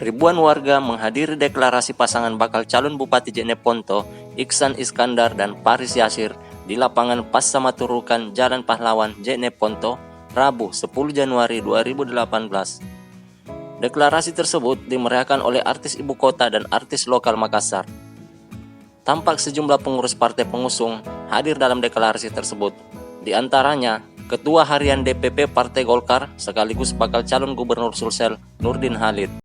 Ribuan warga menghadiri deklarasi pasangan bakal calon Bupati Jeneponto, Iksan Iskandar dan Paris Yasir di lapangan Passamaturukan Jalan Pahlawan, Jeneponto, Rabu 10 Januari 2018. Deklarasi tersebut dimeriahkan oleh artis ibu kota dan artis lokal Makassar. Tampak sejumlah pengurus partai pengusung hadir dalam deklarasi tersebut. Di antaranya, Ketua Harian DPP Partai Golkar sekaligus bakal calon Gubernur Sulsel Nurdin Halid.